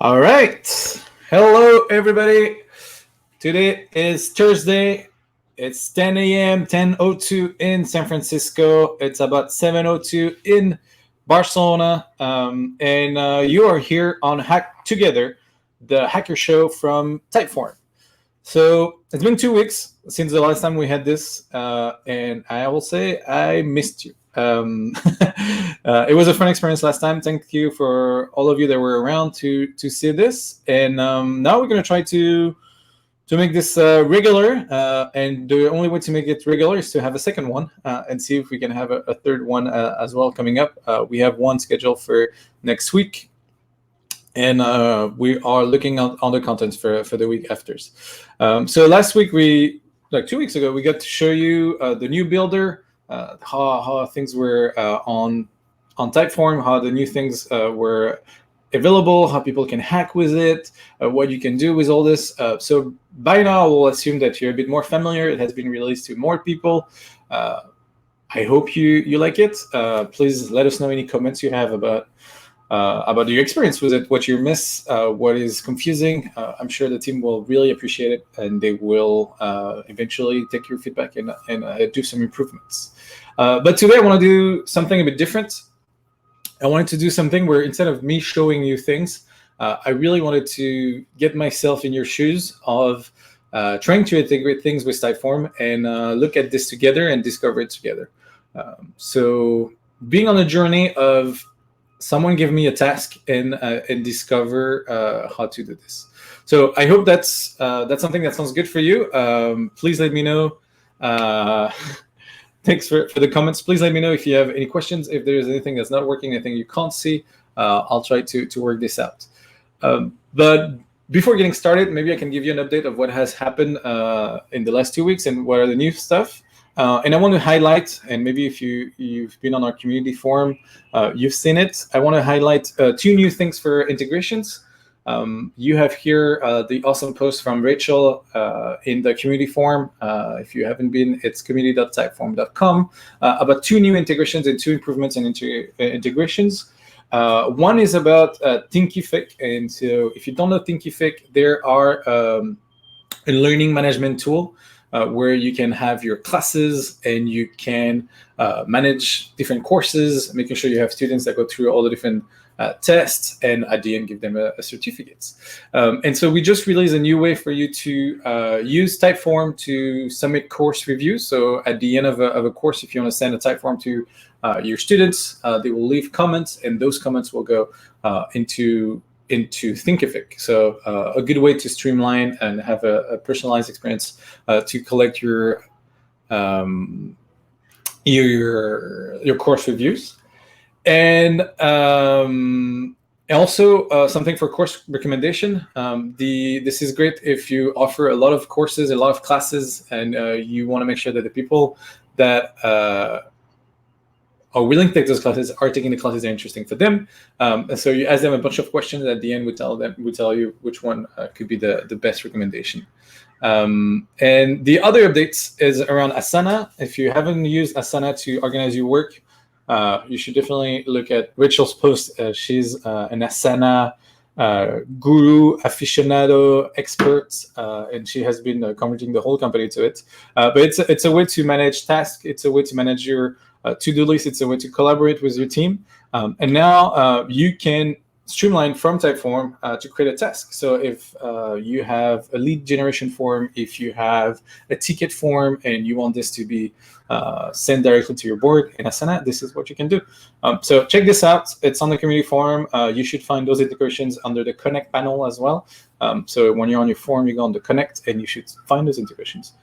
All right. Hello, everybody. Today is Thursday. It's 10 a.m., 10:02 in San Francisco. It's about 7:02 in Barcelona. And you are here on Hack Together, the hacker show from Typeform. So it's been 2 weeks since the last time we had this, and I will say I missed you. It was a fun experience last time. Thank you for all of you that were around to see this, and now we're gonna try to make this regular. And the only way to make it regular is to have a second one and see if we can have a third one as well coming up. We have one scheduled for next week, and we are looking on the contents for the week afters. So last week like 2 weeks ago, we got to show you the new builder, how things were on Typeform, how the new things were available, how people can hack with it, what you can do with all this. So by now, we'll assume that you're a bit more familiar. It has been released to more people. I hope you like it. Please let us know any comments you have about your experience with it, what you miss, what is confusing. I'm sure the team will really appreciate it, and they will eventually take your feedback and do some improvements. But today I want to do something a bit different. I wanted to do something where instead of me showing you things, I really wanted to get myself in your shoes of trying to integrate things with Typeform and look at this together and discover it together. So being on a journey of someone give me a task and discover how to do this. So I hope that's something that sounds good for you. Please let me know. Thanks for the comments. Please let me know if you have any questions, if there's anything that's not working, anything you can't see. I'll try to work this out. But before getting started, maybe I can give you an update of what has happened in the last 2 weeks and what are the new stuff. And I want to highlight, and maybe if you've been on our community forum, you've seen it. I want to highlight 2 new things for integrations. You have here the awesome post from Rachel in the community forum. If you haven't been, it's community.typeform.com about 2 new integrations and 2 improvements in integrations. One is about Thinkific. And so if you don't know Thinkific, there are a learning management tool where you can have your classes and you can manage different courses, making sure you have students that go through all the different tests and at the end give them a certificate. And so we just released a new way for you to use Typeform to submit course reviews. So at the end of a course, if you want to send a Typeform to your students, they will leave comments, and those comments will go into Thinkific. So a good way to streamline and have a personalized experience to collect your course reviews. And also something for course recommendation. This is great if you offer a lot of courses, a lot of classes, and you want to make sure that the people that are willing to take those classes are taking the classes that are interesting for them. And so you ask them a bunch of questions. At the end, we tell you which one could be the best recommendation. And the other updates is around Asana. If you haven't used Asana to organize your work, you should definitely look at Rachel's post. She's an Asana guru, aficionado, expert, and she has been converting the whole company to it. But it's a way to manage tasks. It's a way to manage your to-do list. It's a way to collaborate with your team. And now you can streamline from Typeform to create a task. So if you have a lead generation form, if you have a ticket form, and you want this to be sent directly to your board in Asana, this is what you can do. So check this out. It's on the community forum. You should find those integrations under the Connect panel as well. So when you're on your forum, you go on the Connect, and you should find those integrations.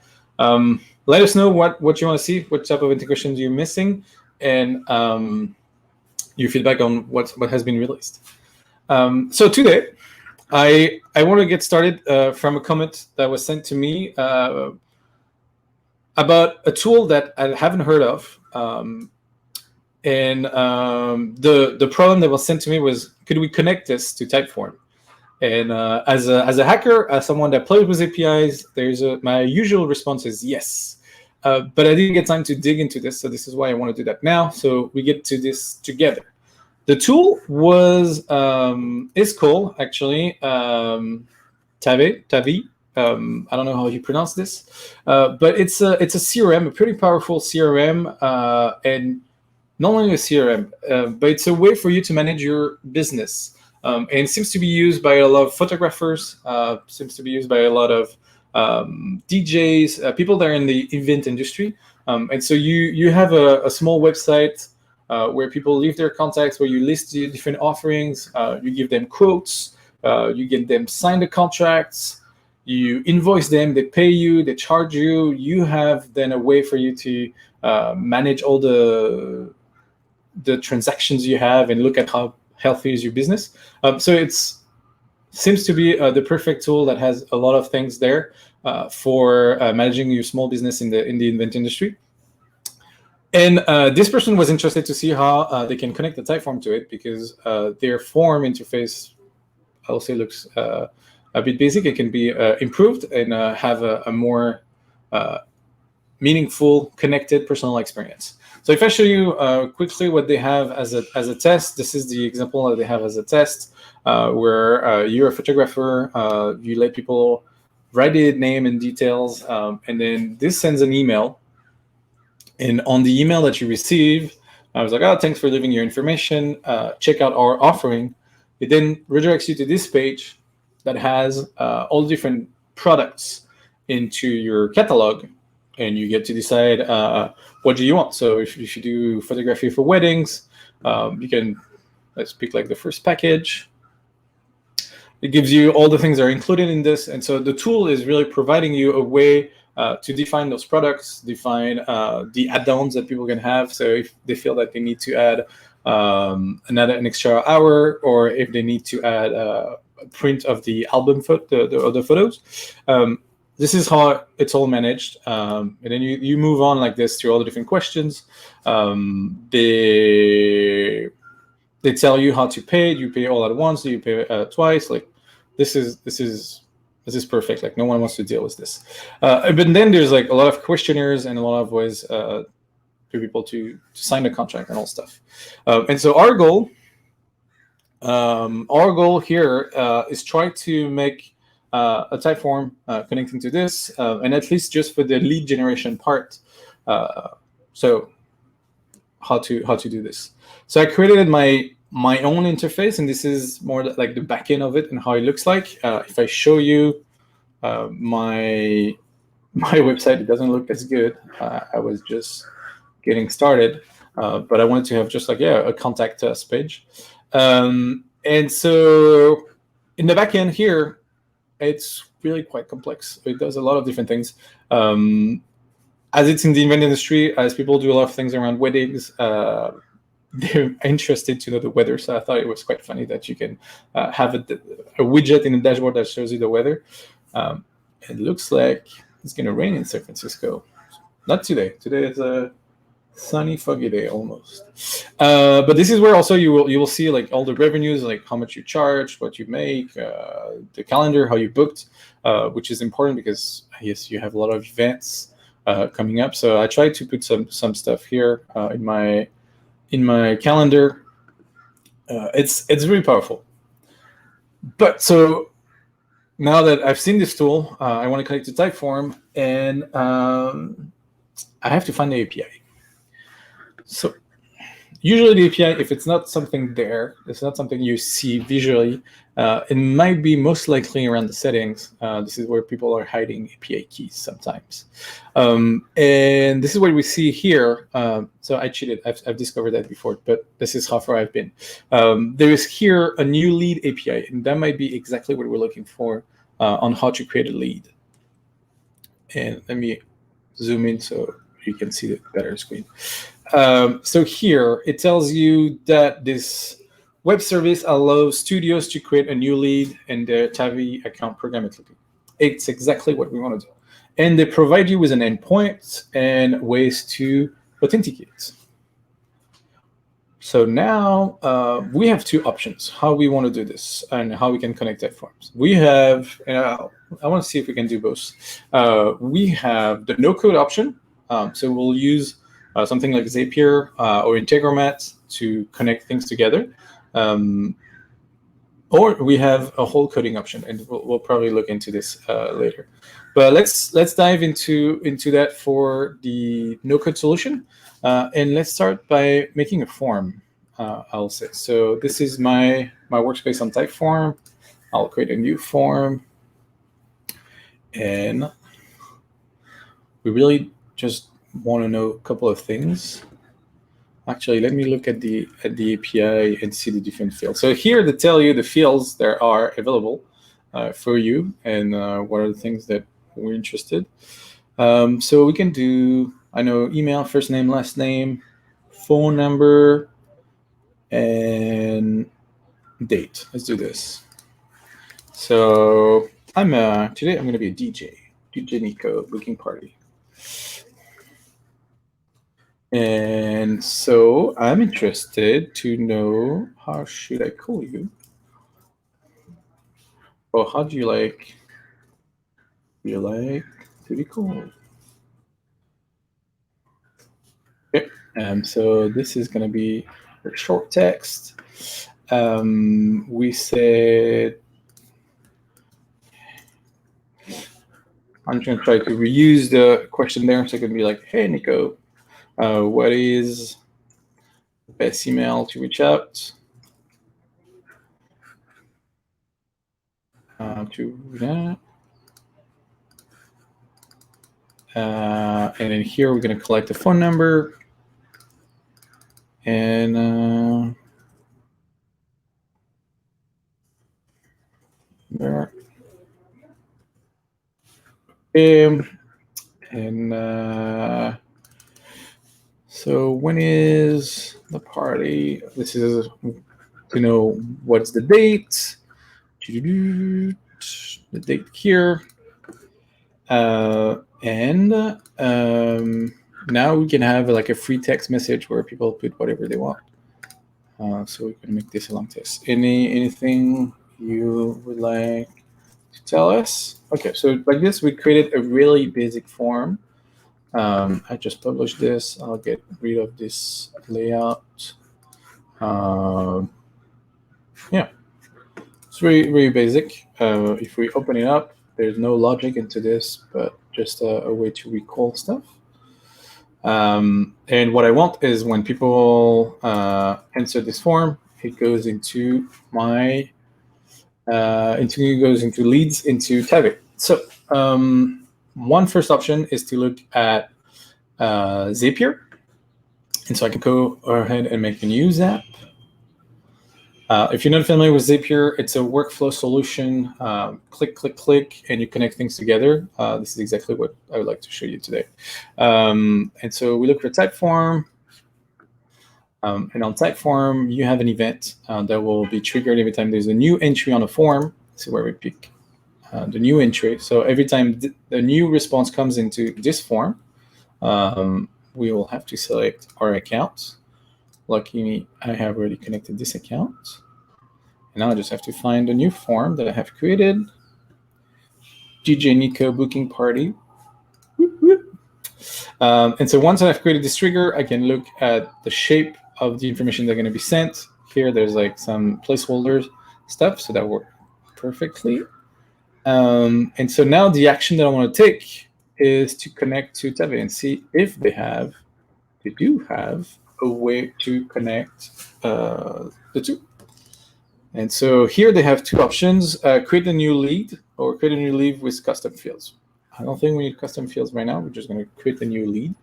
Let us know what you want to see, what type of integrations you're missing, and your feedback on what has been released. So today, I want to get started from a comment that was sent to me about a tool that I haven't heard of. And the problem that was sent to me was, could we connect this to Typeform? And as a hacker, as someone that plays with APIs, my usual response is yes. But I didn't get time to dig into this, so this is why I want to do that now. So we get to this together. The tool is cool actually. Tavi. I don't know how you pronounce this, but it's a CRM, a pretty powerful CRM, and not only a CRM, but it's a way for you to manage your business. And it seems to be used by a lot of photographers. Seems to be used by a lot of DJs, people that are in the event industry. And so you have a small website where people leave their contacts, where you list the different offerings, you give them quotes, you get them sign the contracts, you invoice them, they pay you, they charge you. You have then a way for you to manage all the transactions you have and look at how healthy is your business. So it's seems to be the perfect tool that has a lot of things there for managing your small business in the event industry. And this person was interested to see how they can connect the Typeform to it, because their form interface, I'll say, looks a bit basic. It can be improved and have a more meaningful, connected, personal experience. So if I show you quickly what they have as a test, this is the example that they have as a test, where you're a photographer, you let people write their name and details, and then this sends an email. And on the email that you receive, I was like, oh, thanks for leaving your information. Check out our offering. It then redirects you to this page that has all the different products into your catalog, and you get to decide what do you want. So if you do photography for weddings, you can, let's pick like the first package. It gives you all the things that are included in this. And so the tool is really providing you a way to define those products, define the add-ons that people can have. So if they feel that they need to add an extra hour, or if they need to add a print of the album the photos, this is how it's all managed. And then you move on like this through all the different questions. They tell you how to pay. You pay all at once. You pay twice. Like this is perfect. Like no one wants to deal with this. But then there's like a lot of questionnaires and a lot of ways for people to sign the contract and all stuff. And so our goal here is try to make a Typeform connecting to this, and at least just for the lead generation part. So how to do this? So I created my own interface, and this is more like the back end of it and how it looks like. If I show you my website, it doesn't look as good. I was just getting started, but I wanted to have just like a contact us page. And so in the back end here, it's really quite complex. It does a lot of different things. As it's in the event industry, as people do a lot of things around weddings, they're interested to know the weather. So I thought it was quite funny that you can have a widget in the dashboard that shows you the weather. It looks like it's going to rain in San Francisco. Not today. Today is a sunny, foggy day almost. But this is where also you will see like all the revenues, like how much you charge, what you make, the calendar, how you booked, which is important because yes, you have a lot of events coming up. So I tried to put some stuff here in my calendar. It's really powerful. But so now that I've seen this tool, I want to connect to Typeform, and I have to find the API. So usually the API, if it's not something there, it's not something you see visually, it might be most likely around the settings. This is where people are hiding API keys sometimes. And this is what we see here. So I cheated. I've discovered that before, but this is how far I've been. There is here a new lead API, and that might be exactly what we're looking for on how to create a lead. And let me zoom in so you can see the better screen. So here it tells you that this web service allows studios to create a new lead in their Tavi account programmatically. It's exactly what we want to do. And they provide you with an endpoint and ways to authenticate. So now we have two options, how we want to do this and how we can connect Typeforms. We have, I want to see if we can do both. We have the no-code option. So we'll use something like Zapier or Integromat to connect things together. Or we have a whole coding option, and we'll probably look into this later. But let's dive into that for the no-code solution, and let's start by making a form. I'll say so. This is my workspace on Typeform. I'll create a new form, and we really just want to know a couple of things. Actually, let me look at the API and see the different fields. So here they tell you the fields that are available for you and what are the things that we're interested. So we can do, I know, email, first name, last name, phone number, and date. Let's do this. So today I'm going to be a DJ Nico, booking party. And so I'm interested to know, how should I call you? Or how do you like to be called? Okay. So this is going to be a short text. We said, I'm just going to try to reuse the question there. So it can be like, hey, Nico, what is the best email to reach out to that? And then here we're going to collect the phone number. And there. And so when is the party? This is to know what's the date. The date here. And now we can have like a free text message where people put whatever they want. So we can make this a long text. Anything you would like to tell us? Okay, so like this, we created a really basic form. I just published this. I'll get rid of this layout. Yeah, it's very basic. If we open it up, there's no logic into this, but just a way to recall stuff. And what I want is when people answer this form, it goes into my goes into leads into Tabit. So one first option is to look at Zapier, and so I can go ahead and make a new Zap. If you're not familiar with Zapier, it's a workflow solution. Click, click, click, and you connect things together. This is exactly what I would like to show you today. And so we look for Typeform. And on Typeform, you have an event that will be triggered every time there's a new entry on a form. This is where we pick the new entry. So every time the new response comes into this form, we will have to select our account. Luckily, I have already connected this account. And now I just have to find a new form that I have created. DJ Nico booking party. Whoop, whoop. And so once I've created this trigger, I can look at the shape of the information they're going to be sent. Here, there's like some placeholders stuff, so that worked perfectly. And so now the action that I want to take is to connect to Teve and see if they do have a way to connect the two. And so here they have two options: create a new lead or create a new lead with custom fields. I don't think we need custom fields right now. We're just going to create a new lead.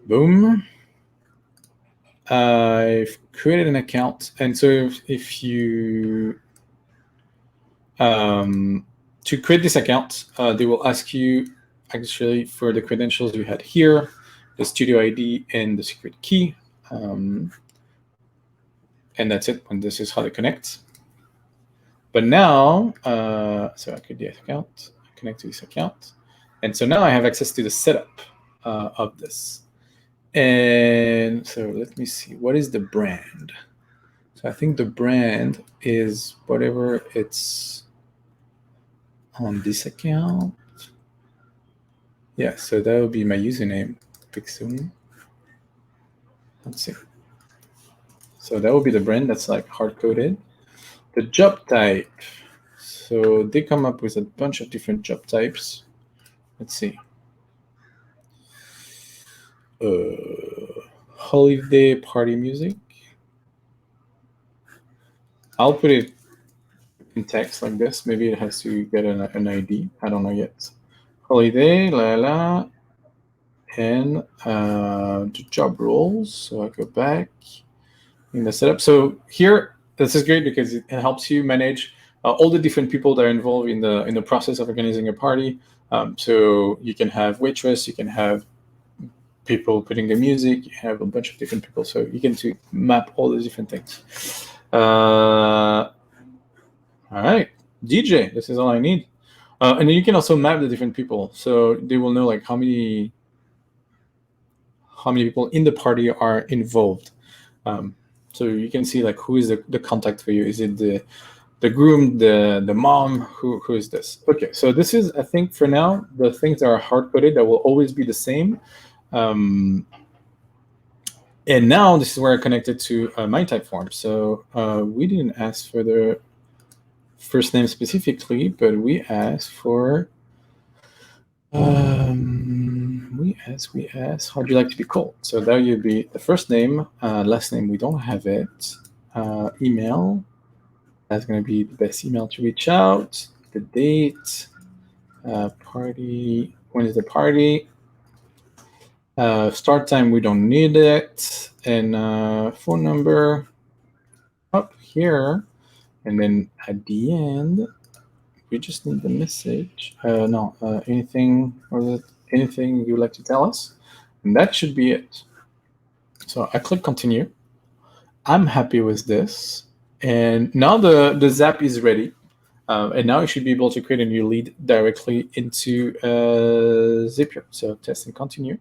Boom. I've created an account. And so if you, to create this account, they will ask you actually for the credentials you had here, the studio ID and the secret key. And that's it. And this is how to connect. But now, so I create the account, connect to this account. And so now I have access to the setup of this. And so let me see, what is the brand? So I think the brand is whatever it's on this account. Yeah, so that would be my username, Pixum. Let's see. So that would be the brand that's like hard-coded. The job type. So they come up with a bunch of different job types. Let's see. Holiday party music. I'll put it in text like this. Maybe it has to get an ID. I don't know yet. Holiday, and the job roles. So I go back in the setup. So here, this is great because it helps you manage all the different people that are involved in the process of organizing a party. So you can have waitress, you can have people putting the music, you have a bunch of different people. So you can map all the different things. All right, DJ, this is all I need. And then you can also map the different people. So they will know like how many people in the party are involved. So you can see like who is the contact for you. Is it the groom, the mom? Who is this? Okay, so this is, I think for now, the things that are hard-coded that will always be the same. And now this is where I connected to my Typeform. So we didn't ask for the first name specifically, but we asked for we asked, how do you like to be called? So that would be the first name, last name, we don't have it. Email, that's going to be the best email to reach out. The date, party, when is the party? Start time, we don't need it. And phone number up here. And then at the end, we just need the message. Anything you would like to tell us? And that should be it. So I click continue. I'm happy with this. And now the Zap is ready. And now you should be able to create a new lead directly into Zapier. So test and continue.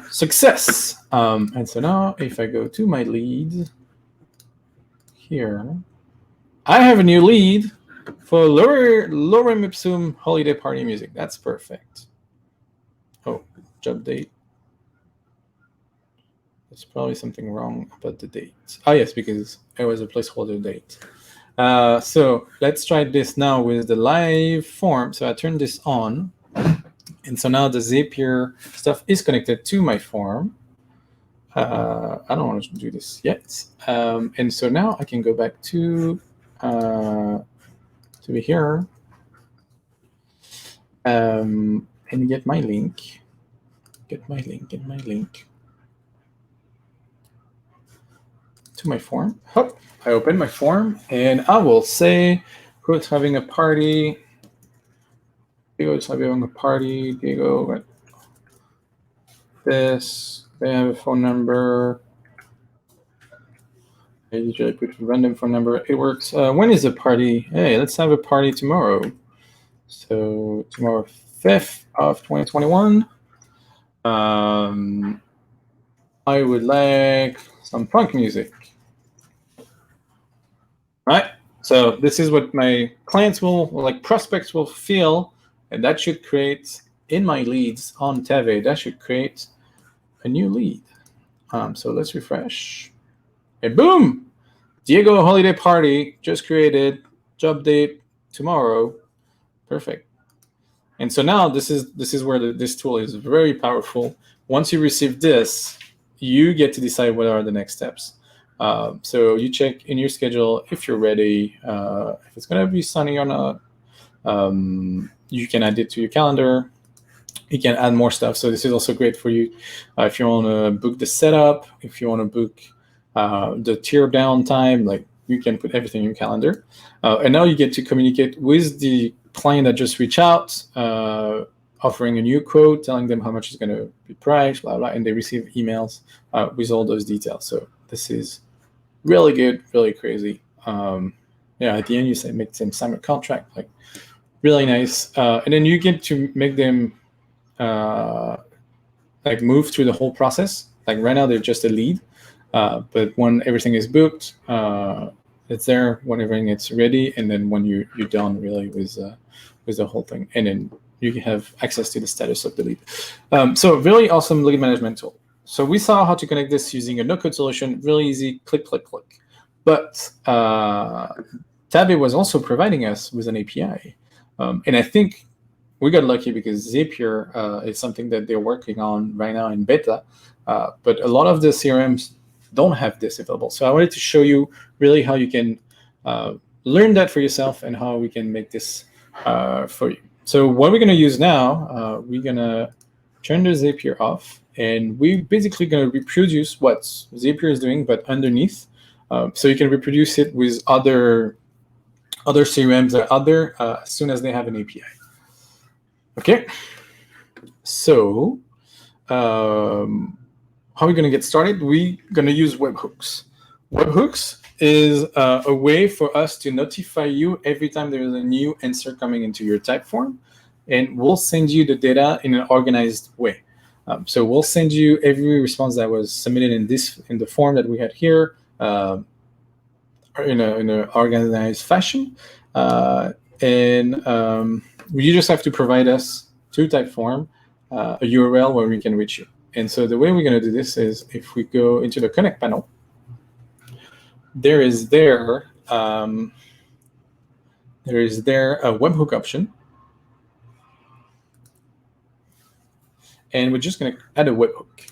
Success. And so now if I go to my lead here, I have a new lead for Lorem Ipsum holiday party music. That's perfect. Oh, job date. There's probably something wrong about the date. Oh, yes, because it was a placeholder date. So let's try this now with the live form. So I turn this on. And so now the Zapier stuff is connected to my form. I don't want to do this yet. And so now I can go back to here and get my link. Get my link to my form. I open my form and I will say who's having a party. Diego is having a party. Diego, right? This, they have a phone number. I usually put a random phone number. It works. When is the party? Hey, let's have a party tomorrow. So tomorrow, 5th of 2021. I would like some funk music. Right? So this is what my clients prospects will feel, and that should create in my leads on Teve, that should create a new lead. So let's refresh. And boom! Diego holiday party just created. Job date tomorrow. Perfect. And so now this is where this tool is very powerful. Once you receive this, you get to decide what are the next steps. So you check in your schedule if you're ready, if it's going to be sunny or not. You can add it to your calendar. You can add more stuff. So this is also great for you if you want to book the setup, if you want to book the tear down time, like you can put everything in your calendar. And now you get to communicate with the client that just reached out, offering a new quote, telling them how much it's going to be priced, blah, blah, and they receive emails with all those details. So this is really good, really crazy. At the end, you say make them sign a contract, like really nice. And then you get to make them move through the whole process. Like right now, they're just a lead. But when everything is booked, it's there when everything is ready, and then when you're done really with the whole thing, and then you have access to the status of the lead. So really awesome lead management tool. So we saw how to connect this using a no-code solution, really easy, click, click, click. But Tabby was also providing us with an API. And I think we got lucky because Zapier is something that they're working on right now in beta. But a lot of the CRMs don't have this available. So I wanted to show you really how you can learn that for yourself and how we can make this for you. So what we're going to use now, we're going to turn the Zapier off, and we're basically going to reproduce what Zapier is doing, but underneath. So you can reproduce it with other CRMs that are out there as soon as they have an API. Okay. So how are we going to get started? We're going to use webhooks. Webhooks is a way for us to notify you every time there is a new answer coming into your Typeform, and we'll send you the data in an organized way. So we'll send you every response that was submitted in the form that we had here in an organized fashion, and you just have to provide us to Typeform a URL where we can reach you. And so the way we're going to do this is if we go into the Connect panel, there is a webhook option, and we're just going to add a webhook.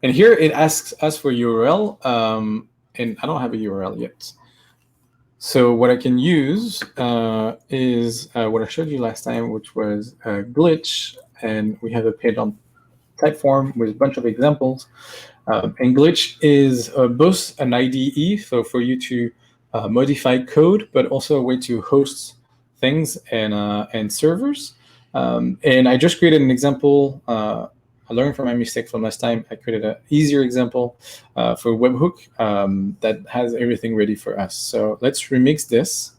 And here it asks us for URL, and I don't have a URL yet. So what I can use is what I showed you last time, which was a glitch, and we have a page on Typeform with a bunch of examples. And glitch is both an IDE, so for you to modify code, but also a way to host things and servers. And I just created an example. I learned from my mistake from last time. I created an easier example for Webhook that has everything ready for us. So let's remix this.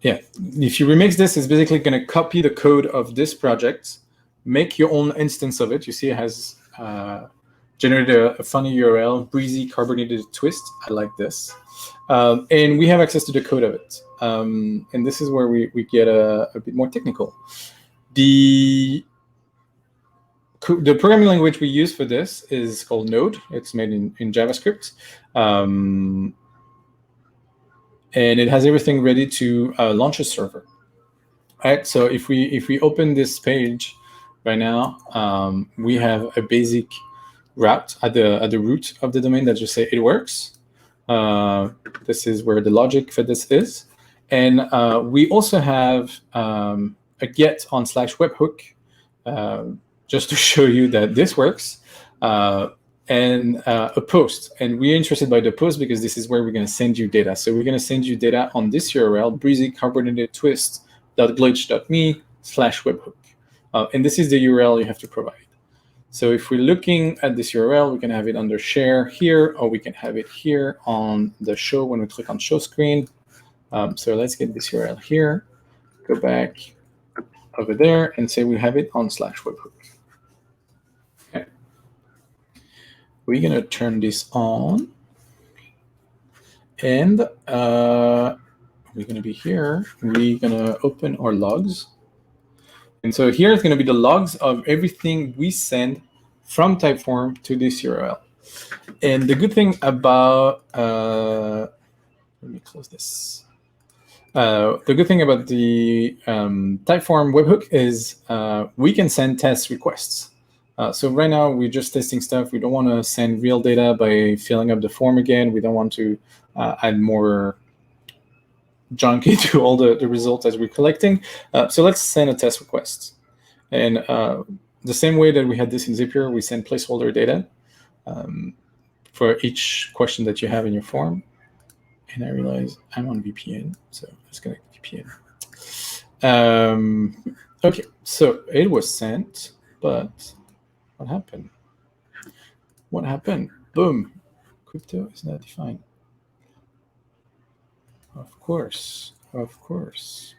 Yeah, if you remix this, it's basically going to copy the code of this project, make your own instance of it. You see it has generated a funny URL, breezy carbonated twist. I like this. And we have access to the code of it. And this is where we get a bit more technical. The programming language we use for this is called Node. It's made in JavaScript. And it has everything ready to launch a server. All right, so if we open this page right now, we have a basic route at the root of the domain that just say it works. This is where the logic for this is, and we also have a get on /webhook just to show you that this works. And a post. And we're interested by the post because this is where we're going to send you data. So we're going to send you data on this URL, breezycarbonatedtwist.glitch.me/webhook. And this is the URL you have to provide. So if we're looking at this URL, we can have it under share here, or we can have it here on the show when we click on show screen. So let's get this URL here, go back over there and say we have it on /webhook. We're going to turn this on, and we're going to be here. We're going to open our logs. And so here is going to be the logs of everything we send from Typeform to this URL. And the good thing about, let me close this. The good thing about the Typeform webhook is we can send test requests. So right now, we're just testing stuff. We don't want to send real data by filling up the form again. We don't want to add more junk into all the results as we're collecting. So let's send a test request. And the same way that we had this in Zapier, we send placeholder data for each question that you have in your form. And I realize I'm on VPN, so let's connect VPN. Okay, so it was sent, but what happened? What happened? Boom. Crypto is not defined. Of course. Of course.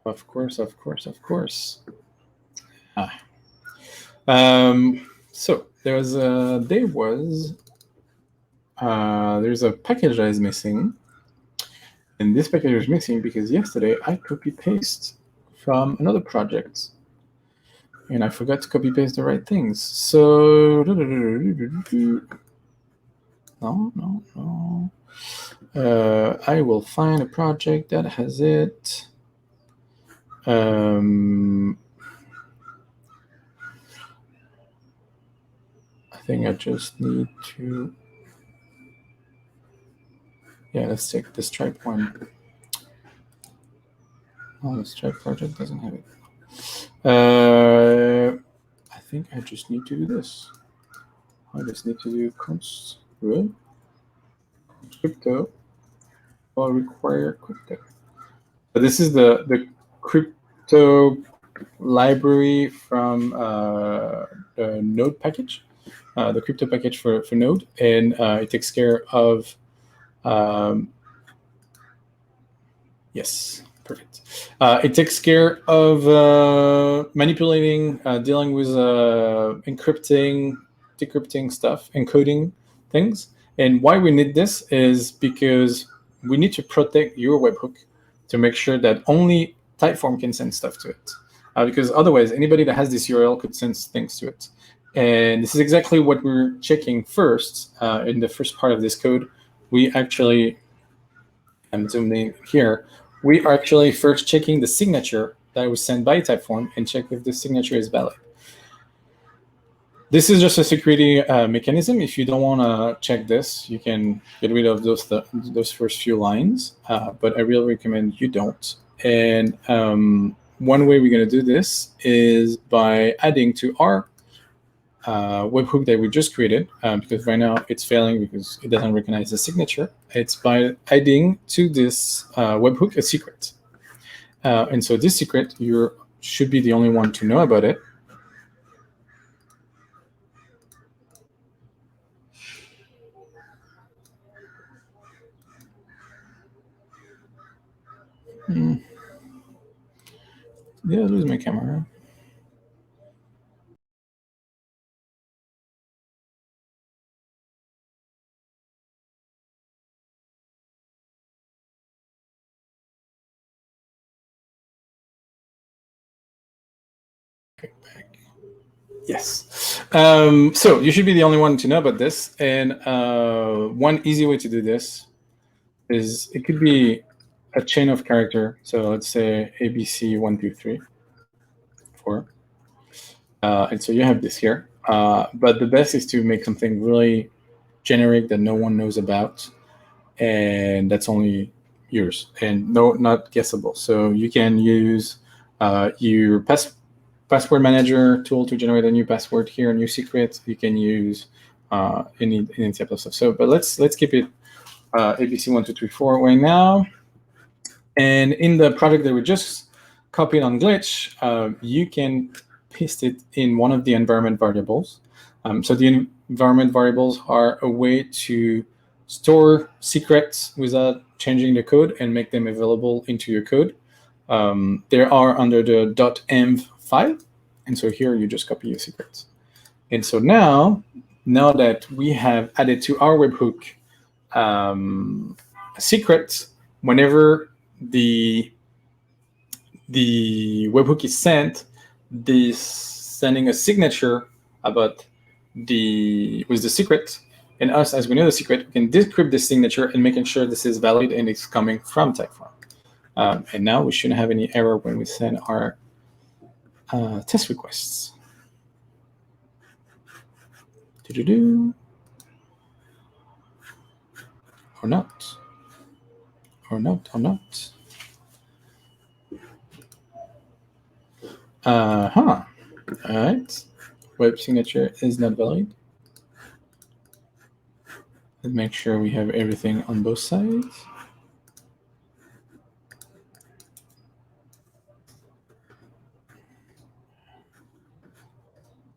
Of course, of course, of course. So there's a package that is missing. And this package is missing because yesterday I copy-paste from another project. And I forgot to copy-paste the right things. So, no. I will find a project that has it. I think I just need to. Yeah, let's take the Stripe one. Oh, the Stripe project doesn't have it. I think I just need to do this. I just need to do const crypto or require crypto. So this is the crypto library from the Node package, the crypto package for Node, and it takes care of. Yes, perfect. It takes care of manipulating, dealing with encrypting, decrypting stuff, encoding things. And why we need this is because we need to protect your webhook to make sure that only Typeform can send stuff to it. Because otherwise, anybody that has this URL could send things to it. And this is exactly what we're checking first in the first part of this code. We actually, I'm zooming here, we are actually first checking the signature that was sent by Typeform and check if the signature is valid. This is just a security mechanism. If you don't want to check this, you can get rid of those first few lines, but I really recommend you don't. And one way we're going to do this is by adding to our webhook that we just created, because right now it's failing because it doesn't recognize the signature. It's by adding to this webhook a secret. And so this secret, you should be the only one to know about it. Yeah, I lose my camera. Back. Yes. So you should be the only one to know about this. And one easy way to do this is it could be a chain of character. So let's say ABC 1, 2, 3, 4. And so you have this here. But the best is to make something really generic that no one knows about. And that's only yours and not guessable. So you can use your password manager tool to generate a new password here, a new secret. You can use any type of stuff. So, but let's keep it ABC1234 right now. And in the project that we just copied on Glitch, you can paste it in one of the environment variables. So the environment variables are a way to store secrets without changing the code and make them available into your code. They are under the .env file. And so here you just copy your secrets. And so now that we have added to our webhook a secret, whenever the webhook is sent, this sending a signature about with the secret, and us, as we know the secret, we can decrypt the signature and making sure this is valid and it's coming from Typeform. And now we shouldn't have any error when we send our test requests. Or not. Or not. All right. Web signature is not valid. Let's make sure we have everything on both sides.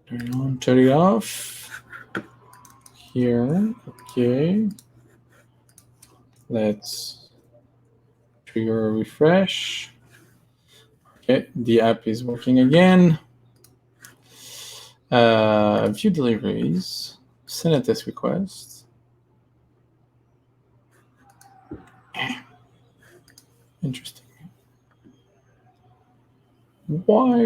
Turn it on, turn it off. Here, okay. Let's trigger a refresh. Okay, the app is working again. View deliveries, send a test request. Interesting. Why?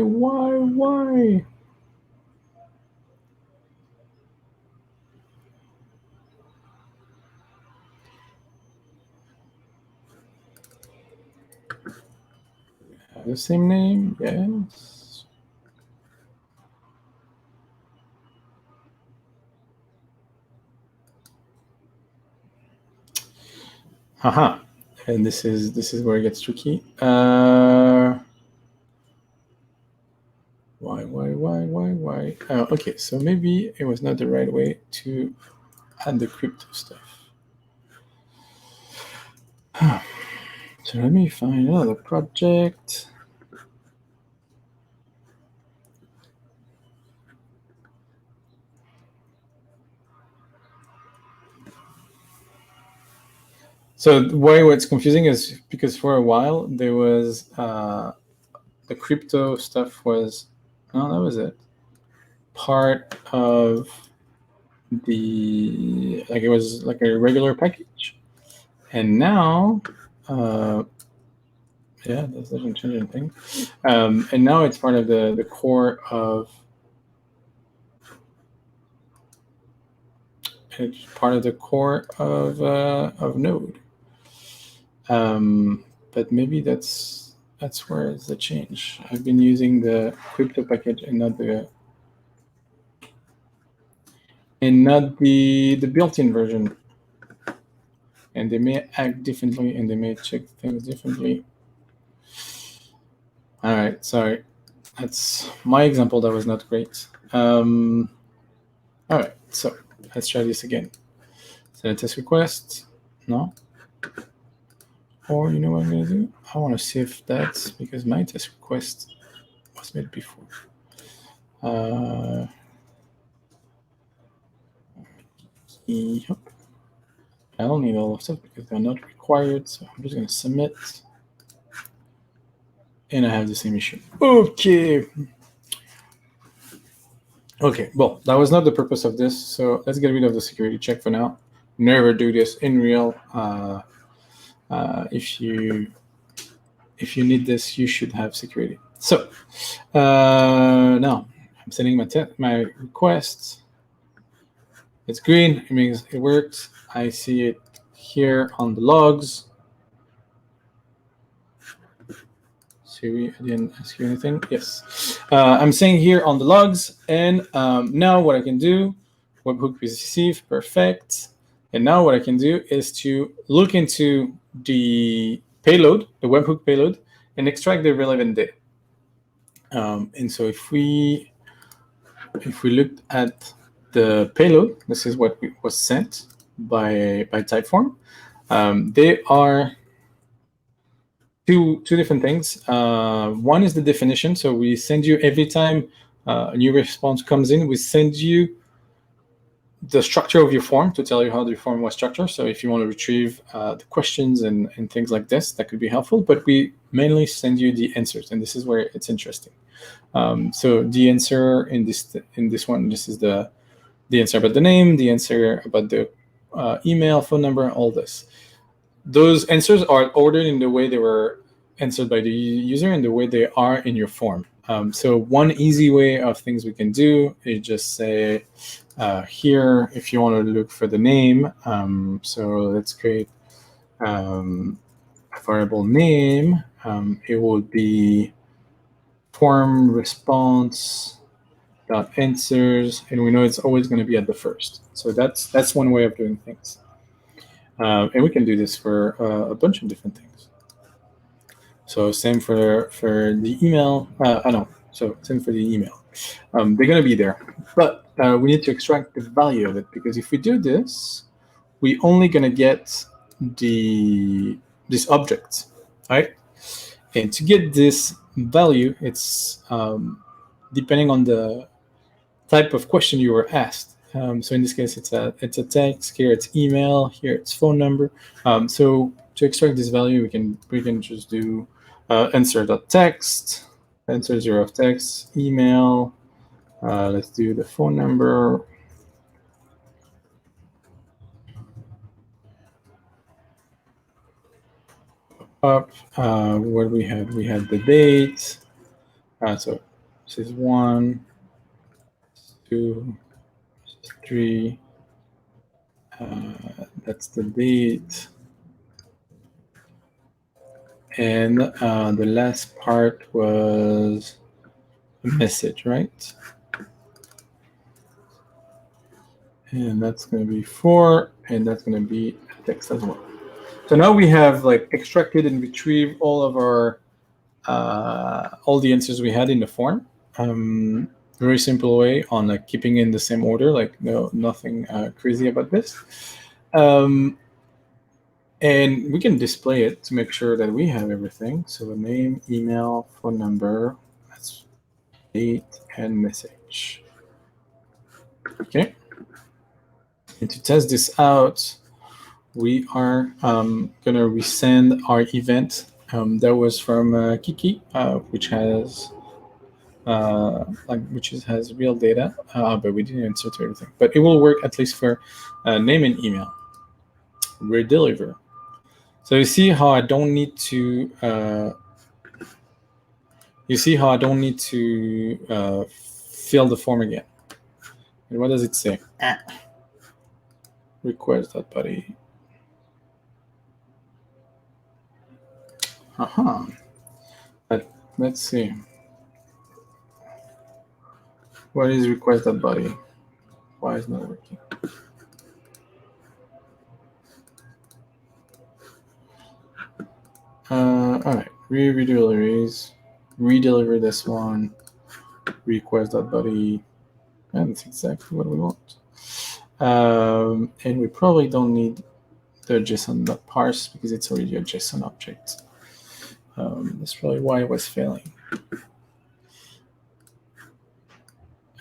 Have the same name? Yes. Haha. And this is where it gets tricky. Why? Oh, okay, so maybe it was not the right way to add the crypto stuff. So let me find another project. So why what's confusing is because for a while there was the crypto stuff was no, that was it. Part of the like it was like a regular package, and now yeah, that doesn't change anything. And now it's part of the core of it's part of the core of Node. But maybe that's where it's the change. I've been using the crypto package and not the built-in version. And they may act differently and they may check things differently. All right, sorry. That's my example. That was not great. All right, so let's try this again. Send a test request. No. Or you know what I'm going to do? I want to see if that's because my test request was made before. Yep. I don't need all of stuff because they're not required, so I'm just going to submit. And I have the same issue. Okay. Okay, well, that was not the purpose of this, so let's get rid of the security check for now. Never do this in real. If you need this, you should have security. So now I'm sending my request. It's green. It means it works. I see it here on the logs. Siri, I didn't ask you anything. Yes. I'm saying here on the logs, and now what I can do, webhook receive, perfect. And now what I can do is to look into the payload, the webhook payload, and extract the relevant data. And so if we looked at the payload, this is what was sent by Typeform. They are two different things. One is the definition. So we send you every time a new response comes in, we send you the structure of your form to tell you how the form was structured. So if you want to retrieve the questions and things like this, that could be helpful. But we mainly send you the answers, and this is where it's interesting. So the answer in this one, this is the answer about the name, the answer about the email, phone number, all this. Those answers are ordered in the way they were answered by the user and the way they are in your form. So one easy way of things we can do is just say here, if you want to look for the name, so let's create a variable name. It will be form response dot answers, and we know it's always going to be at the first. So that's one way of doing things. And we can do this for a bunch of different things. So same for the email. So same for the email. They're going to be there, but we need to extract the value of it, because if we do this, we only going to get this object, right? And to get this value, it's depending on the type of question you were asked. So in this case, it's a text. Here it's email. Here it's phone number. So to extract this value, we can just do answer.text, answer 0 of text, email. Let's do the phone number. up. What we have? We have the date. So this is 1, 2, 3. That's the date. And the last part was a message, right? And that's going to be 4, and that's going to be a text as well. So now we have like extracted and retrieved all of our all the answers we had in the form. Very simple way on like keeping in the same order, like nothing crazy about this. And we can display it to make sure that we have everything. So the name, email, phone number, that's date, and message. Okay. And to test this out, we are going to resend our event that was from Kiki, which has has real data, but we didn't answer to everything. But it will work at least for name and email. Redeliver. So you see how I don't need to. Fill the form again. And what does it say? Request.buddy. But let's see. What is request.buddy? Why is it not working? All right, redeliver this one, request.buddy, and that's exactly what we want. And we probably don't need the JSON.parse because it's already a JSON object. That's probably why it was failing.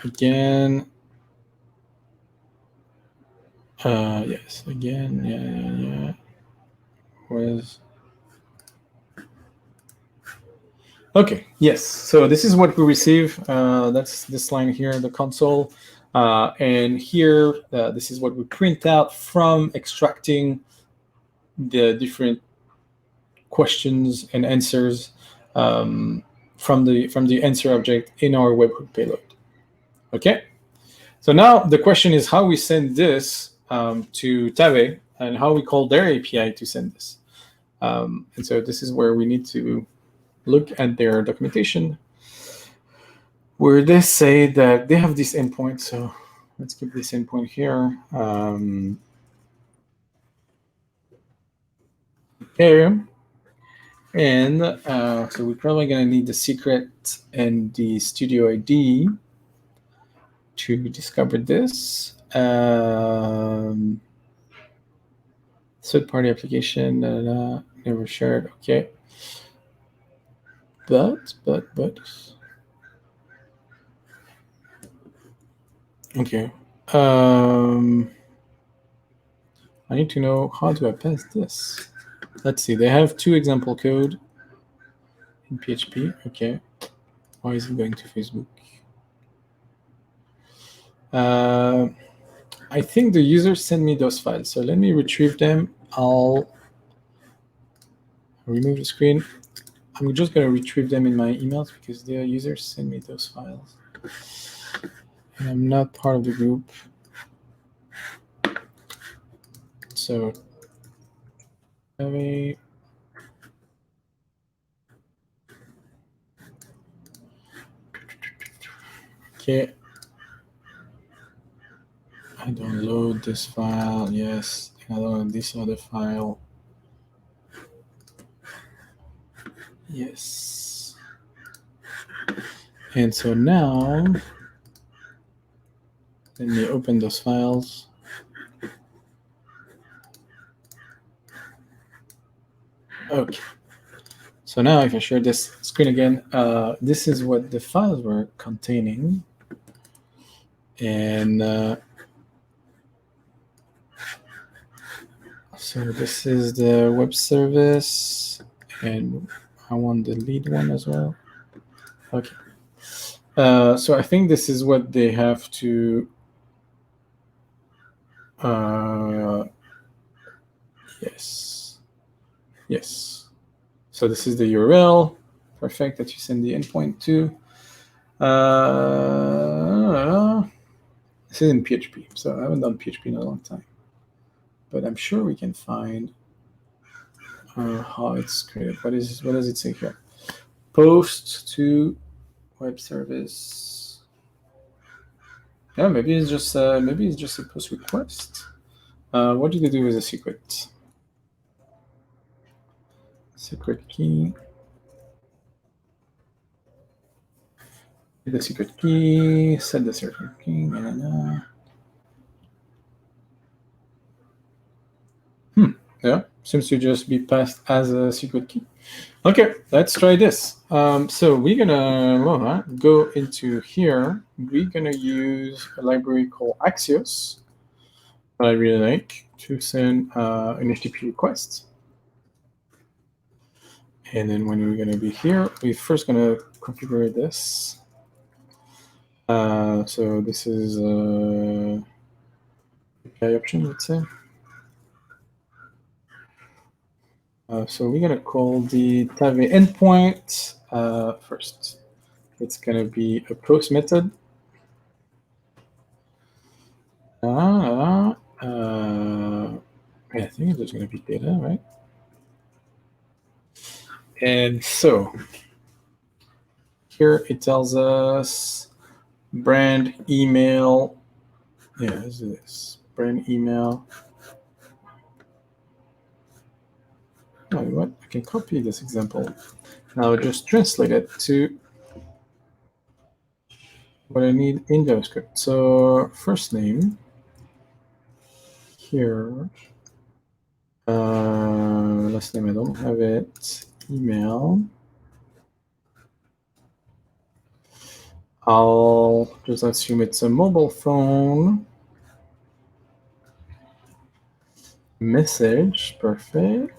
Again, yes, again, yeah. Was okay, yes. So this is what we receive. That's this line here in the console. And here, this is what we print out from extracting the different questions and answers from the answer object in our webhook payload. Okay. So now the question is how we send this to Tave and how we call their API to send this. And so this is where we need to look at their documentation, where they say that they have this endpoint. So let's keep this endpoint here. Okay. And so we're probably going to need the secret and the studio ID to discover this. Third-party application, never shared. Okay. But. Okay. I need to know how do I pass this. Let's see. They have 2 example code in PHP. Okay. Why is it going to Facebook? I think the user sent me those files. So let me retrieve them. I'll remove the screen. I'm just going to retrieve them in my emails because the user sent me those files. And I'm not part of the group. So okay. I download this file. Yes. I download this other file. Yes. And so now, let me open those files. Okay. So now if I share this screen again, this is what the files were containing. And so this is the web service, and I want the lead one as well. Okay. So I think this is what they have to. Yes. So this is the URL. Perfect, that you send the endpoint to. This is in PHP, so I haven't done PHP in a long time. But I'm sure we can find how it's created. What does it say here? Post to web service. Yeah, maybe it's just a post request. What do they do with a secret? Secret key. The secret key. Set the secret key. Yeah, seems to just be passed as a secret key. Okay, let's try this. So we're gonna go into here. We're gonna use a library called Axios that I really like to send an HTTP request. And then when we're gonna be here, we're first gonna configure this. So this is API option, let's say. So we're gonna call the Type endpoint first. It's gonna be a post method. I think there's gonna be data, right? And so here it tells us brand email. Yeah, this is this brand email. Oh, you know what? I can copy this example. Now just translate it to what I need in JavaScript. So first name here. Last name I don't have it. Email. I'll just assume it's a mobile phone. Message, perfect.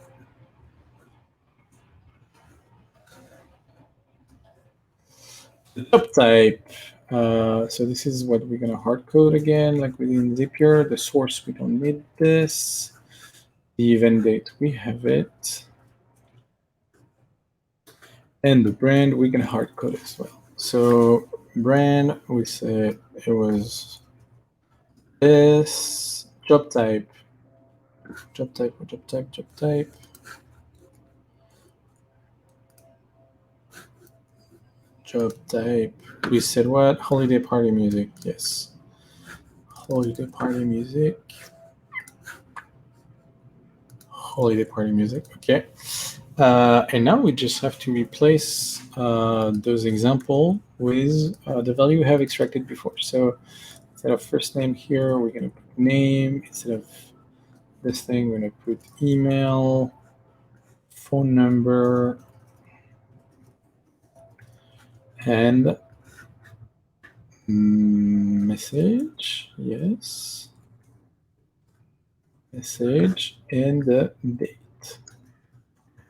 The top type. So this is what we're gonna hard code again, like within Zapier. The source, we don't need this. The event date, we have it. And the brand, we can hard code as well. So brand, we say it was this. Job type. Job type. Job type. We said what? Holiday party music. Yes. Holiday party music. Holiday party music. Okay. And now we just have to replace those examples with the value we have extracted before. So instead of first name here, we're going to put name. Instead of this thing, we're going to put email, phone number, and message. Yes. Message and the date.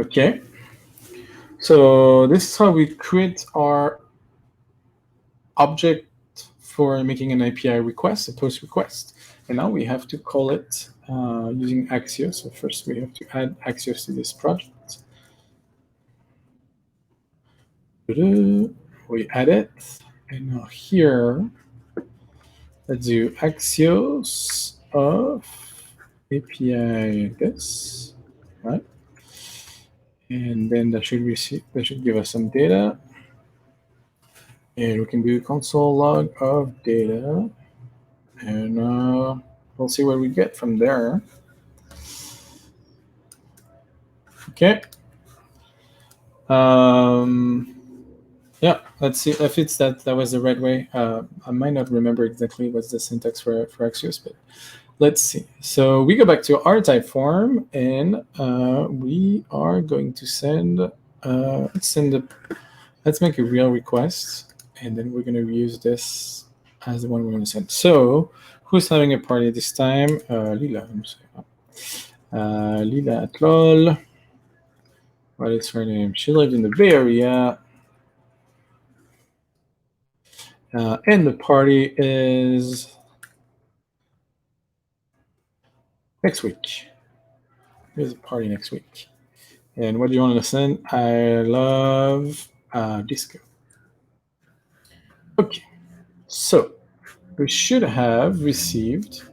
Okay. So this is how we create our object for making an API request, a post request. And now we have to call it using Axios. So first we have to add Axios to this project. We add it. And now here, let's do Axios of API this, right? And then that should give us some data. And we can do console log of data. And we'll see what we get from there. Okay. Yeah, let's see if it's that was the right way. I might not remember exactly what's the syntax for Axios, but let's see. So we go back to our Typeform, and we are going to send. Let's make a real request, and then we're going to use this as the one we're going to send. So who's having a party this time? Lila. Lila at LOL. What is her name? She lived in the Bay Area. And the party is next week. There's a party next week. And what do you want to send? I love disco. Okay, so we should have received,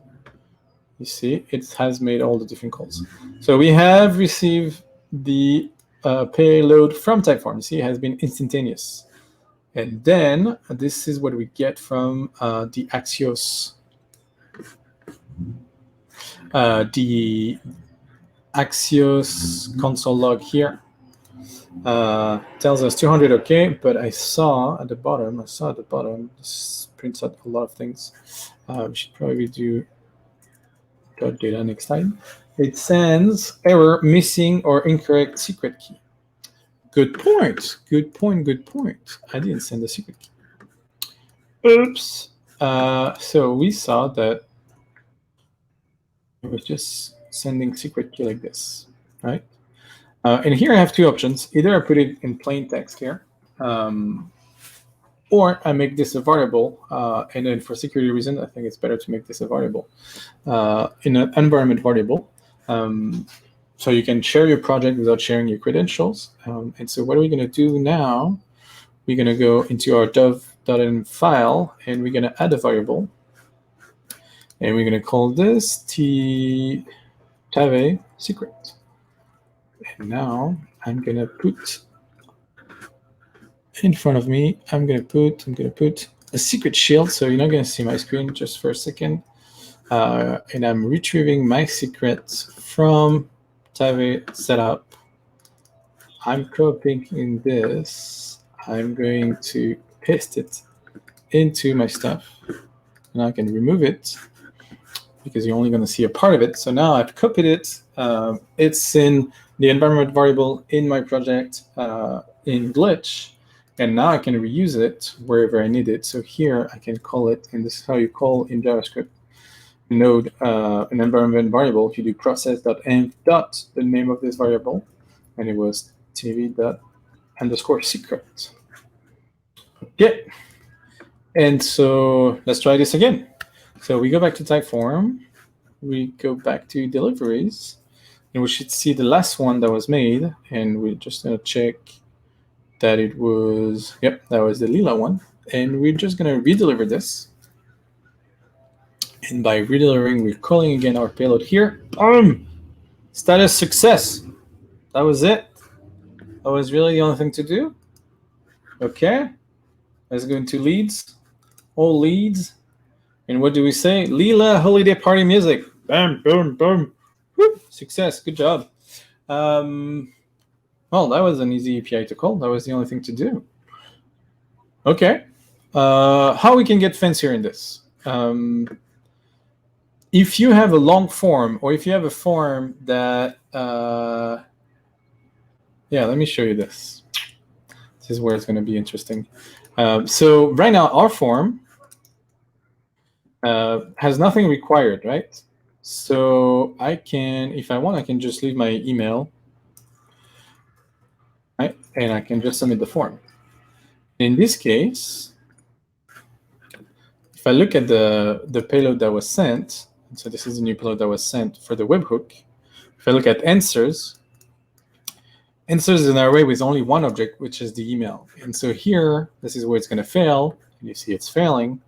you see, it has made all the different calls. So we have received the payload from Typeform. You see, it has been instantaneous. And then this is what we get from the Axios. The Axios console log here tells us 200 okay, but I saw at the bottom, this prints out a lot of things. We should probably do .data next time. It sends error, missing or incorrect secret key. Good point. Good point. Good point. I didn't send the secret key. Oops. So we saw that it was just sending secret key like this, right? And here I have two options. Either I put it in plain text here, or I make this a variable. And then for security reasons, I think it's better to make this a variable in an environment variable. So you can share your project without sharing your credentials. And so what are we going to do now? We're going to go into our dev.env file, and we're going to add a variable. And we're going to call this tave secret. And now I'm going to put in front of me, I'm going to put a secret shield. So you're not going to see my screen just for a second. And I'm retrieving my secret from Tave setup. I'm copying this. I'm going to paste it into my stuff. And I can remove it because you're only going to see a part of it. So now I've copied it. It's in the environment variable in my project in Glitch. And now I can reuse it wherever I need it. So here I can call it, and this is how you call in JavaScript node an environment variable. If you do process.env dot the name of this variable, and it was tv._secret. Okay. And so let's try this again. So we go back to Typeform. We go back to deliveries, and we should see the last one that was made. And we're just going to check that it was, yep, that was the lila one. And we're just going to redeliver this. And by redelivering, we're calling again our payload here. Status success. That was it. That was really the only thing to do. Okay. Let's go into leads. All leads. And what do we say? Lila holiday party music. Bam, boom, boom. Woo. Success. Good job. Well, that was an easy API to call. That was the only thing to do. Okay. How we can get fancier in this? If you have a long form, or if you have a form that, yeah, let me show you this. This is where it's going to be interesting. So right now, our form has nothing required, right? So I can, if I want, I can just leave my email, right? And I can just submit the form. In this case, if I look at the payload that was sent, so this is the new payload that was sent for the webhook. If I look at answers is an array with only one object, which is the email. And so here, this is where it's going to fail. And you see it's failing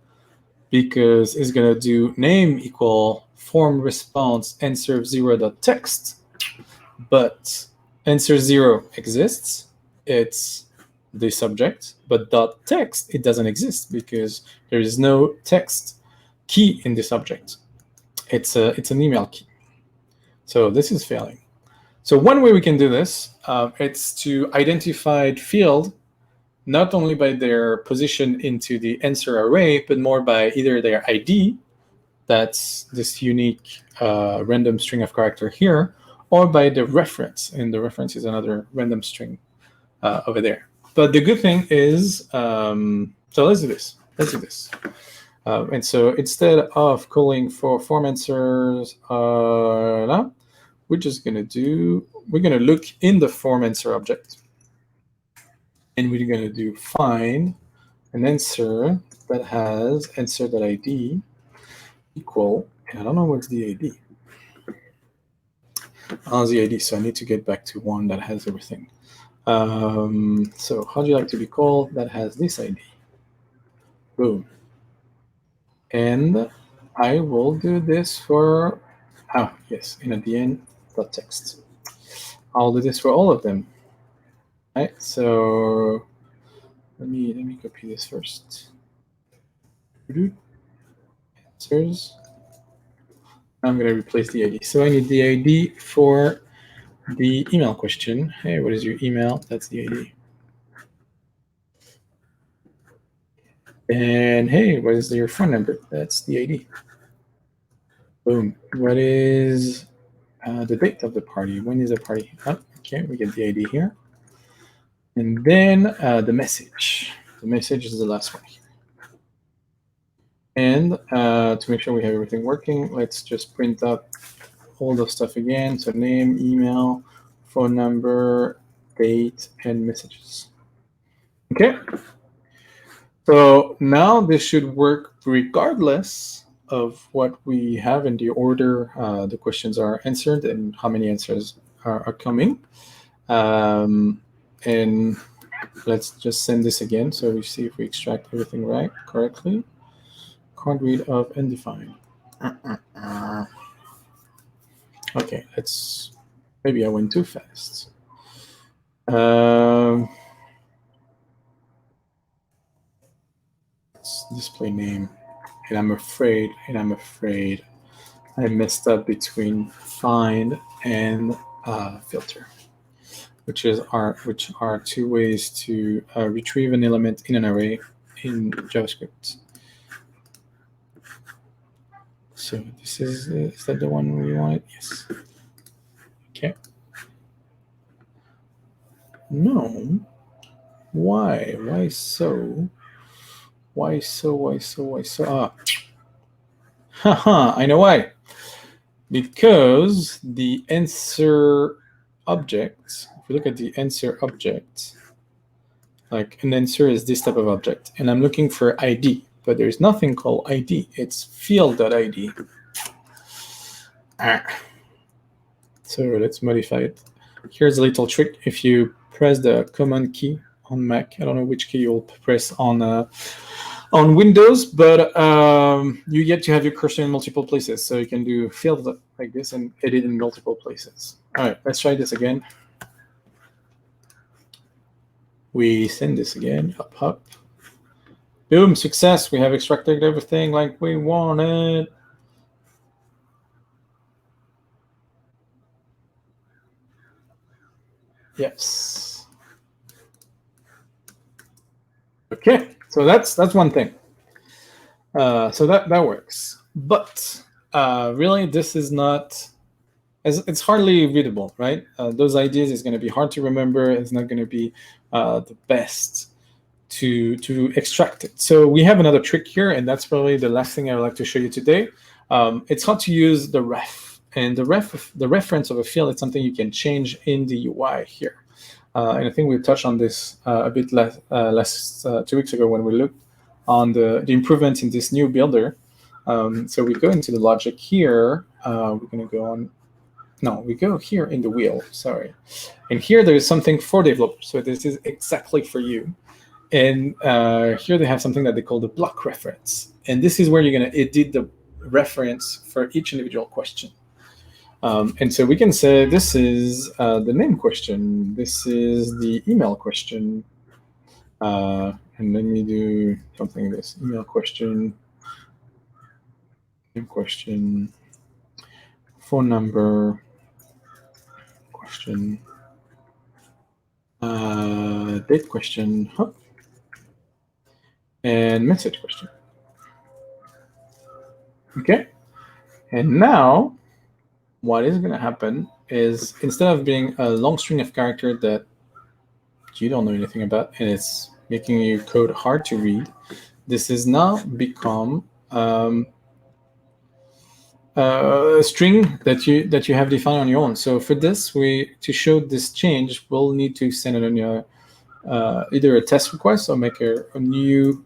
because it's going to do name equal form response answer 0.text. But answer 0 exists. It's the subject, but .text, it doesn't exist because there is no text key in this object. It's an email key. So this is failing. So one way we can do this, it's to identify field not only by their position into the answer array, but more by either their ID, that's this unique random string of character here, or by the reference, and the reference is another random string over there. But the good thing is, so let's do this. And so instead of calling for form answers, we're just going to look in the form answer object. And we're going to do find an answer that has answer.id equal, and I don't know what's the ID. the ID. So I need to get back to one that has everything. So how do you like to be called? That has this ID. Boom. And I will do this for, yes, and at the end, dot text. I'll do this for all of them. Right, so let me copy this first. Answers. I'm going to replace the ID. So I need the ID for the email question. Hey, what is your email? That's the ID. And hey, what is your phone number? That's the ID. Boom. What is the date of the party? When is the party? Oh, okay, we get the ID here. And then the message. The message is the last one here. And to make sure we have everything working, let's just print out all the stuff again. So name, email, phone number, date, and messages. Okay. So now this should work regardless of what we have in the order the questions are answered and how many answers are coming. And let's just send this again. So we see if we extract everything right correctly. Can't read of undefined. Okay, maybe I went too fast. Let's display name. And I'm afraid I messed up between find and filter, which are two ways to retrieve an element in an array in JavaScript. So this is that the one we wanted? Yes. Okay. No. Why? Why so? Why so? Haha, I know why. Because the answer object, if we look at the answer object, like an answer is this type of object, and I'm looking for ID, but there's nothing called ID. It's field.id. So let's modify it. Here's a little trick. If you press the Command key on Mac, I don't know which key you'll press on Windows, but you get to have your cursor in multiple places. So you can do field like this and edit in multiple places. All right, let's try this again. We send this again, up. Boom, success. We have extracted everything like we wanted. Yes. Okay, so that's one thing. So that works. But really, this is not, it's hardly readable, right? Those ideas is going to be hard to remember. It's not going to be the best to extract it. So we have another trick here, and that's probably the last thing I would like to show you today. It's how to use the ref. And the reference of a field is something you can change in the UI here. And I think we touched on this a bit last 2 weeks ago when we looked on the improvements in this new builder. So we go into the logic here. We're going to go on. No, we go here in the wheel, sorry. And here there is something for developers. So this is exactly for you. And here they have something that they call the block reference. And this is where you're going to edit the reference for each individual question. And so we can say this is the name question. This is the email question. And let me do something like this. Email question, name question, phone number question, date question, and message question. Okay. And now what is going to happen is instead of being a long string of characters that you don't know anything about and it's making your code hard to read, this has now become a string that you have defined on your own. So for this, to show this change, we'll need to send it on your either a test request or make a new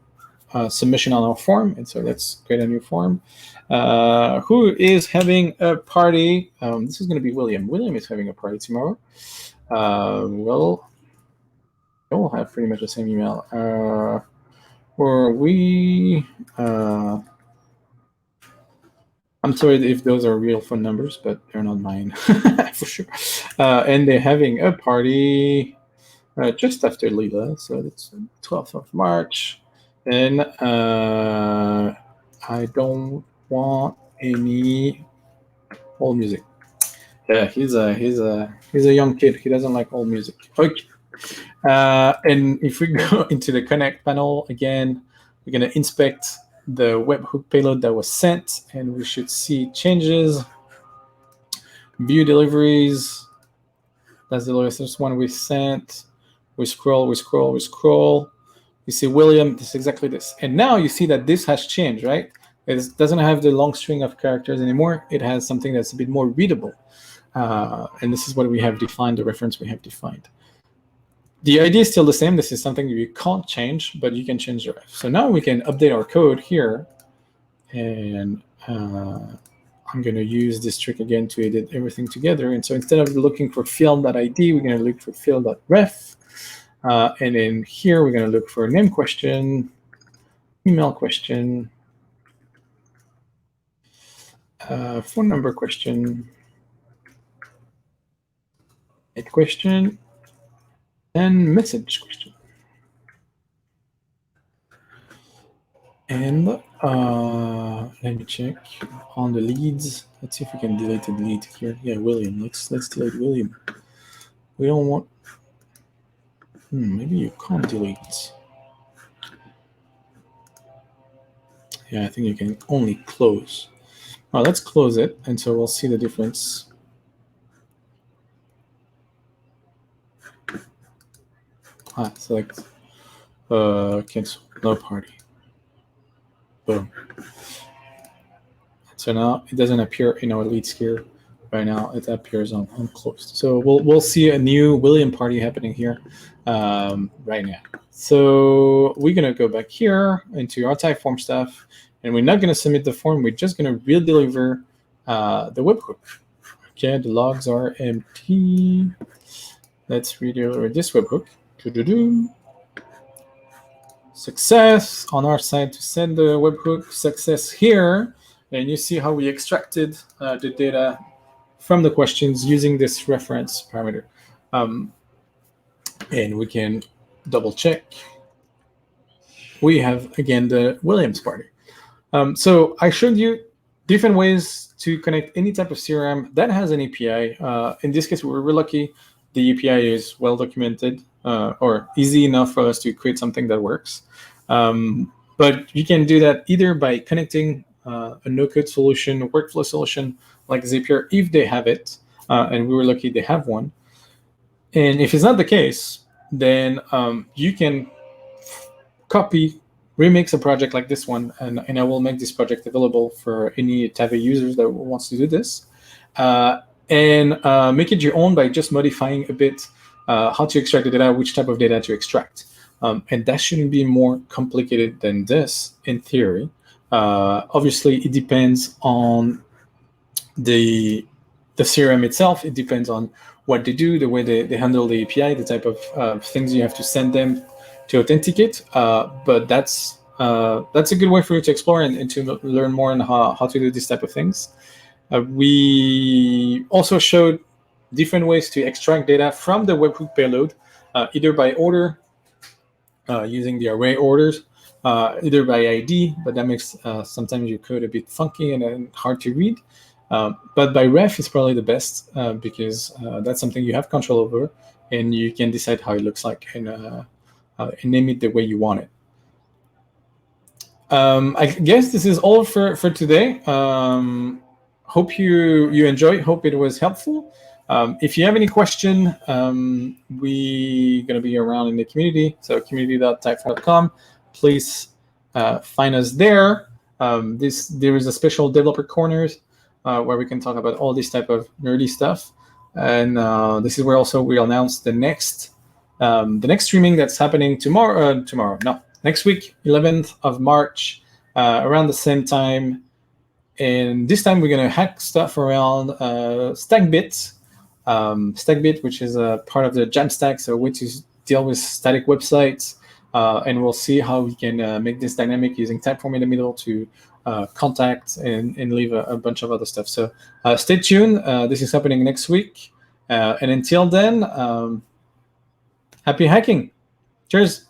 submission on our form. And so let's create a new form. Who is having a party? This is going to be William. William is having a party tomorrow. Well, we'll have pretty much the same email. Or we... I'm sorry if those are real phone numbers, but they're not mine for sure. And they're having a party just after Lila, so it's 12th of March. And I don't want any old music. Yeah, he's a young kid. He doesn't like old music. Okay. And if we go into the Connect panel again, we're going to inspect the webhook payload that was sent, and we should see changes. View deliveries. That's the latest one we sent. We scroll. You see William, this is exactly this. And now you see that this has changed, right? It doesn't have the long string of characters anymore. It has something that's a bit more readable. And this is what we have defined, the reference we have defined. The idea is still the same. This is something you can't change, but you can change the ref. So now we can update our code here. And I'm going to use this trick again to edit everything together. And so instead of looking for field.id, we're going to look for field.ref. And then here, we're going to look for name question, email question, phone number question, a question, and message question. And let me check on the leads. Let's see if we can delete the lead here. Yeah, William. Let's delete William. We don't want. Maybe you can't delete. Yeah, I think you can only close. Well, let's close it, and so we'll see the difference. Select cancel, no party. Boom. So now it doesn't appear in our leads here. Right now it appears on closed. So we'll see a new William party happening here right now. So we're gonna go back here into our Typeform stuff, and we're not gonna submit the form. We're just gonna redeliver the webhook. Okay, the logs are empty. Let's redeliver this webhook. Success on our side to send the webhook. Success here, and you see how we extracted the data from the questions using this reference parameter. And we can double check. We have, again, the Williams party. So I showed you different ways to connect any type of CRM that has an API. In this case, we're lucky. The API is well documented or easy enough for us to create something that works. But you can do that either by connecting a no-code solution, a workflow solution like Zapier, if they have it, and we were lucky they have one. And if it's not the case, then you can copy, remix a project like this one, and I will make this project available for any Tave users that wants to do this, and make it your own by just modifying a bit how to extract the data, which type of data to extract. And that shouldn't be more complicated than this in theory. Obviously, it depends on the CRM itself. It depends on what they do, the way they handle the API, the type of things you have to send them to authenticate. But that's a good way for you to explore and to learn more on how to do this type of things. We also showed different ways to extract data from the webhook payload, either by order, using the array orders, either by ID, but that makes sometimes your code a bit funky and hard to read. But by ref is probably the best because that's something you have control over, and you can decide how it looks like and name it the way you want it. I guess this is all for today. Hope you enjoyed. Hope it was helpful. If you have any question, we're going to be around in the community. So community.typeform.com. Please find us there. There is a special developer corners where we can talk about all this type of nerdy stuff. And this is where also we announce the next streaming that's happening tomorrow. next week, 11th of March, around the same time. And this time we're going to hack stuff around StackBit. StackBit, which is a part of the Jamstack, so a way to deal with static websites. And we'll see how we can make this dynamic using Typeform in the middle to contact and leave a bunch of other stuff. So stay tuned. This is happening next week. And until then, happy hacking. Cheers.